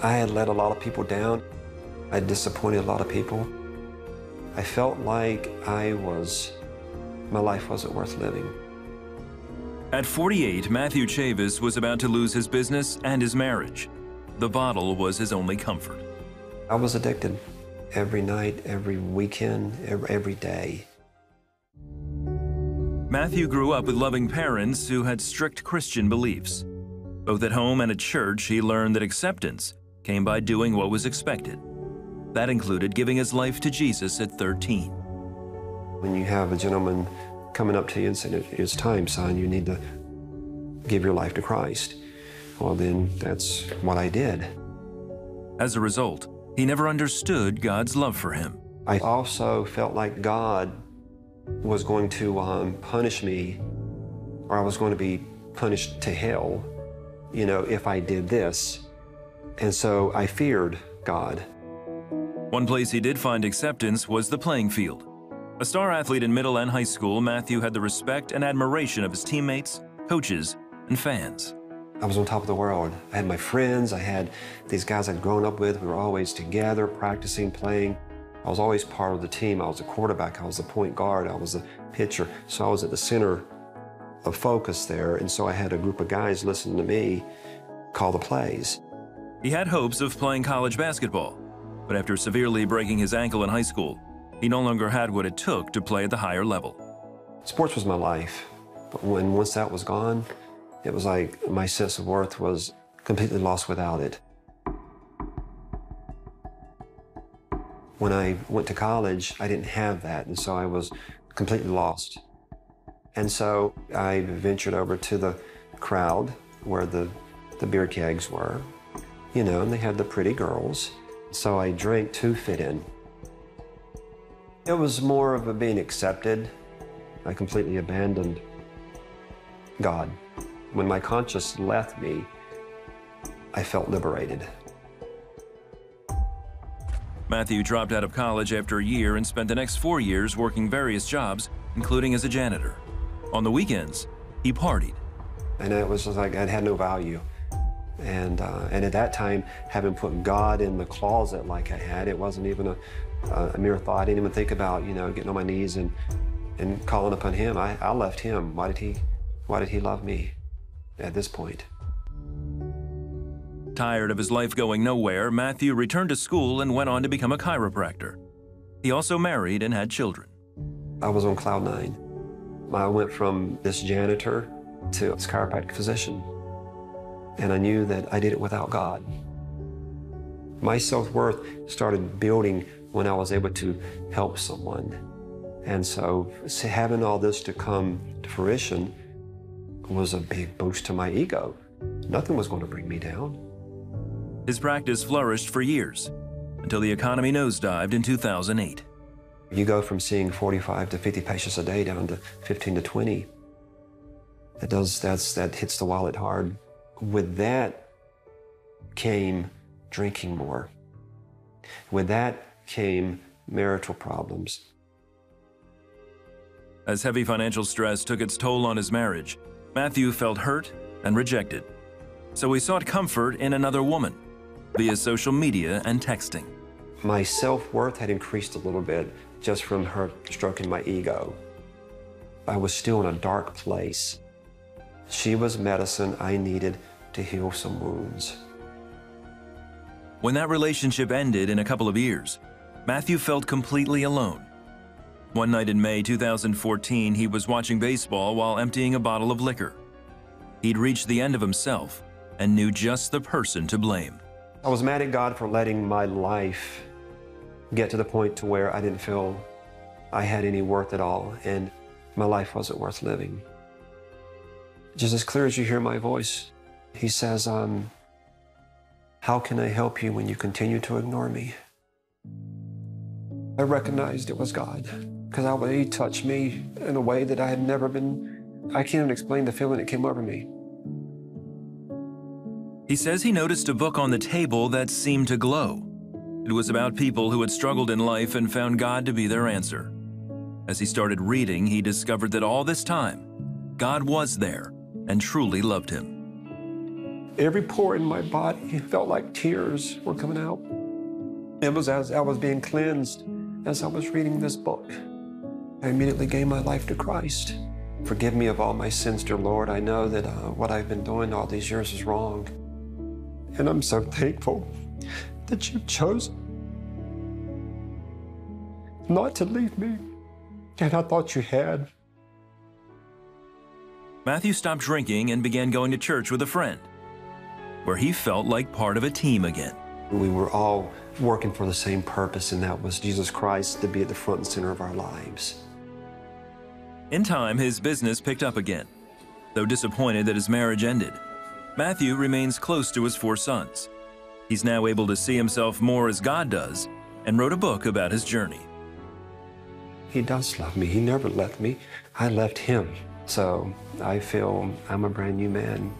I had let a lot of people down. I disappointed a lot of people. I felt like my life wasn't worth living. At 48, Matthew Chavis was about to lose his business and his marriage. The bottle was his only comfort. I was addicted every night, every weekend, every day. Matthew grew up with loving parents who had strict Christian beliefs. Both at home and at church, he learned that acceptance came by doing what was expected. That included giving his life to Jesus at 13. When you have a gentleman coming up to you and saying, "It's time, son, you need to give your life to Christ," well, then that's what I did. As a result, he never understood God's love for him. I also felt like God was going to punish me, or I was going to be punished to hell, if I did this. And so I feared God. One place he did find acceptance was the playing field. A star athlete in middle and high school, Matthew had the respect and admiration of his teammates, coaches, and fans. I was on top of the world. I had my friends, I had these guys I'd grown up with. We were always together, practicing, playing. I was always part of the team. I was the quarterback, I was the point guard, I was the pitcher. So I was at the center of focus there, and so I had a group of guys listening to me call the plays. He had hopes of playing college basketball, but after severely breaking his ankle in high school, he no longer had what it took to play at the higher level. Sports was my life, but once that was gone, it was like my sense of worth was completely lost without it. When I went to college, I didn't have that, and so I was completely lost. And so I ventured over to the crowd where the beer kegs were, and they had the pretty girls. So I drank to fit in. It was more of a being accepted. I completely abandoned God. When my conscience left me, I felt liberated. Matthew dropped out of college after a year and spent the next 4 years working various jobs, including as a janitor. On the weekends, he partied. And it was just like I had no value. And at that time, having put God in the closet like I had, it wasn't even a mere thought. I didn't even think about, getting on my knees and calling upon Him. I left Him. Why did He love me at this point? Tired of his life going nowhere, Matthew returned to school and went on to become a chiropractor. He also married and had children. I was on cloud nine. I went from this janitor to this chiropractic physician. And I knew that I did it without God. My self-worth started building when I was able to help someone. And so having all this to come to fruition was a big boost to my ego. Nothing was going to bring me down. His practice flourished for years, until the economy nosedived in 2008. You go from seeing 45 to 50 patients a day down to 15 to 20. That hits the wallet hard. With that came drinking more. With that came marital problems. As heavy financial stress took its toll on his marriage, Matthew felt hurt and rejected. So he sought comfort in another woman, via social media and texting. My self-worth had increased a little bit just from her stroking my ego. I was still in a dark place. She was medicine I needed to heal some wounds. When that relationship ended in a couple of years, Matthew felt completely alone. One night in May 2014, he was watching baseball while emptying a bottle of liquor. He'd reached the end of himself and knew just the person to blame. I was mad at God for letting my life get to the point to where I didn't feel I had any worth at all, and my life wasn't worth living. Just as clear as you hear my voice, He says, how can I help you when you continue to ignore me? I recognized it was God, because He touched me in a way that I had never been. I can't even explain the feeling that came over me. He says he noticed a book on the table that seemed to glow. It was about people who had struggled in life and found God to be their answer. As he started reading, he discovered that all this time, God was there and truly loved him. Every pore in my body felt like tears were coming out. It was as I was being cleansed as I was reading this book. I immediately gave my life to Christ. Forgive me of all my sins, dear Lord. I know that what I've been doing all these years is wrong. And I'm so thankful that you've chosen not to leave me. And I thought you had. Matthew stopped drinking and began going to church with a friend, where he felt like part of a team again. We were all working for the same purpose, and that was Jesus Christ to be at the front and center of our lives. In time, his business picked up again. Though disappointed that his marriage ended, Matthew remains close to his 4 sons. He's now able to see himself more as God does and wrote a book about his journey. He does love me. He never left me. I left him. So I feel I'm a brand new man.